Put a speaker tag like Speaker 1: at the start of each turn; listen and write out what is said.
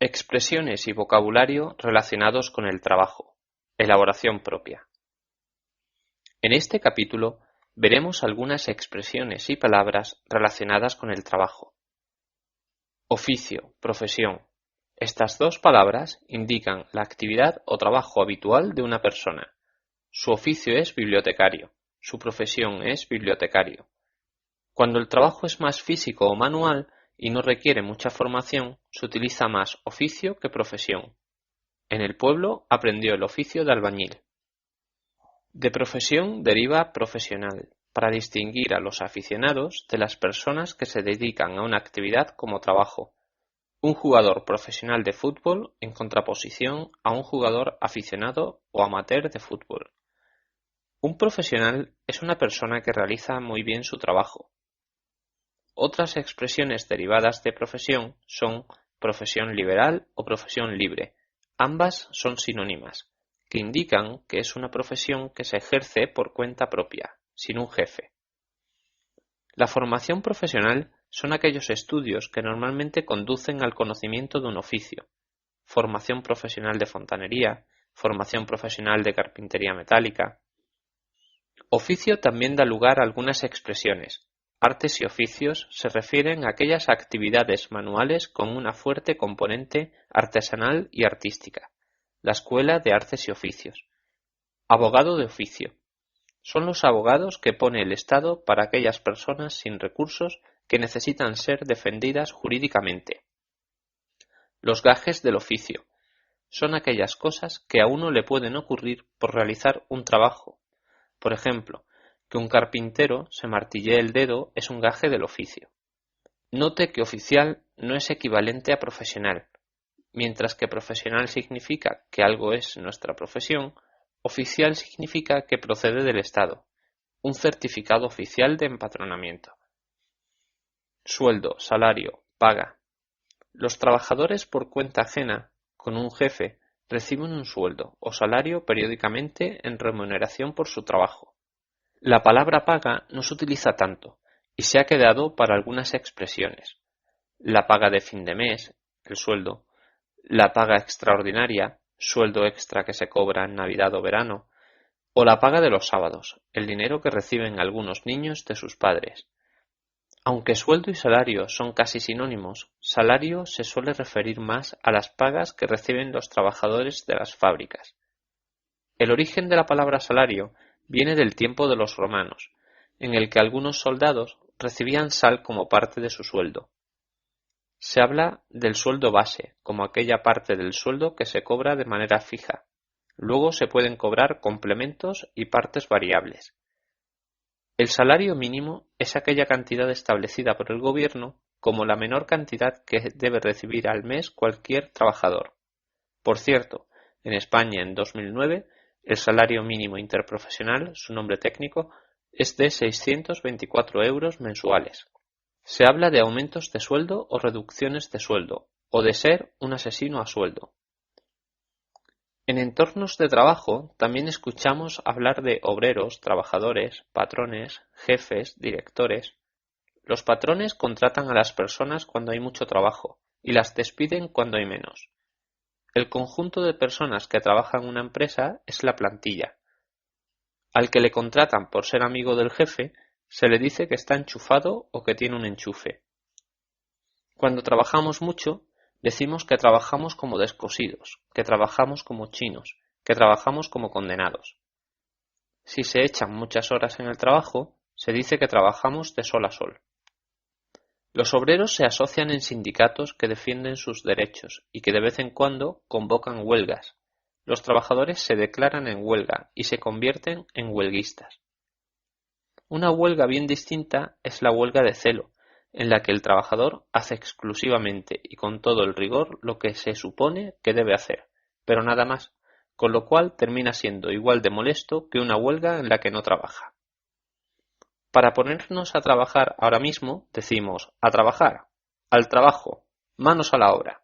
Speaker 1: Expresiones y vocabulario relacionados con el trabajo. Elaboración propia. En este capítulo veremos algunas expresiones y palabras relacionadas con el trabajo. Oficio, profesión. Estas dos palabras indican la actividad o trabajo habitual de una persona. Su oficio es bibliotecario, su profesión es bibliotecario. Cuando el trabajo es más físico o manual y no requiere mucha formación, se utiliza más oficio que profesión. En el pueblo aprendió el oficio de albañil. De profesión deriva profesional, para distinguir a los aficionados de las personas que se dedican a una actividad como trabajo. Un jugador profesional de fútbol en contraposición a un jugador aficionado o amateur de fútbol. Un profesional es una persona que realiza muy bien su trabajo. Otras expresiones derivadas de profesión son profesión liberal o profesión libre. Ambas son sinónimas, que indican que es una profesión que se ejerce por cuenta propia, sin un jefe. La formación profesional son aquellos estudios que normalmente conducen al conocimiento de un oficio. Formación profesional de fontanería, formación profesional de carpintería metálica. Oficio también da lugar a algunas expresiones. Artes y oficios se refieren a aquellas actividades manuales con una fuerte componente artesanal y artística. La Escuela de Artes y Oficios. Abogado de oficio. Son los abogados que pone el Estado para aquellas personas sin recursos que necesitan ser defendidas jurídicamente. Los gajes del oficio. Son aquellas cosas que a uno le pueden ocurrir por realizar un trabajo. Por ejemplo, que un carpintero se martillee el dedo es un gaje del oficio. Note que oficial no es equivalente a profesional. Mientras que profesional significa que algo es nuestra profesión, oficial significa que procede del Estado, un certificado oficial de empadronamiento. Sueldo, salario, paga. Los trabajadores por cuenta ajena, con un jefe, reciben un sueldo o salario periódicamente en remuneración por su trabajo. La palabra paga no se utiliza tanto y se ha quedado para algunas expresiones. La paga de fin de mes, el sueldo, la paga extraordinaria, sueldo extra que se cobra en Navidad o verano, o la paga de los sábados, el dinero que reciben algunos niños de sus padres. Aunque sueldo y salario son casi sinónimos, salario se suele referir más a las pagas que reciben los trabajadores de las fábricas. El origen de la palabra salario viene del tiempo de los romanos, en el que algunos soldados recibían sal como parte de su sueldo. Se habla del sueldo base, como aquella parte del sueldo que se cobra de manera fija. Luego se pueden cobrar complementos y partes variables. El salario mínimo es aquella cantidad establecida por el gobierno como la menor cantidad que debe recibir al mes cualquier trabajador. Por cierto, en España en 2009, el salario mínimo interprofesional, su nombre técnico, es de 624 euros mensuales. Se habla de aumentos de sueldo o reducciones de sueldo, o de ser un asesino a sueldo. En entornos de trabajo también escuchamos hablar de obreros, trabajadores, patrones, jefes, directores. Los patrones contratan a las personas cuando hay mucho trabajo y las despiden cuando hay menos. El conjunto de personas que trabajan en una empresa es la plantilla. Al que le contratan por ser amigo del jefe, se le dice que está enchufado o que tiene un enchufe. Cuando trabajamos mucho, decimos que trabajamos como descosidos, que trabajamos como chinos, que trabajamos como condenados. Si se echan muchas horas en el trabajo, se dice que trabajamos de sol a sol. Los obreros se asocian en sindicatos que defienden sus derechos y que de vez en cuando convocan huelgas. Los trabajadores se declaran en huelga y se convierten en huelguistas. Una huelga bien distinta es la huelga de celo, en la que el trabajador hace exclusivamente y con todo el rigor lo que se supone que debe hacer, pero nada más, con lo cual termina siendo igual de molesto que una huelga en la que no trabaja. Para ponernos a trabajar ahora mismo, decimos a trabajar, al trabajo, manos a la obra.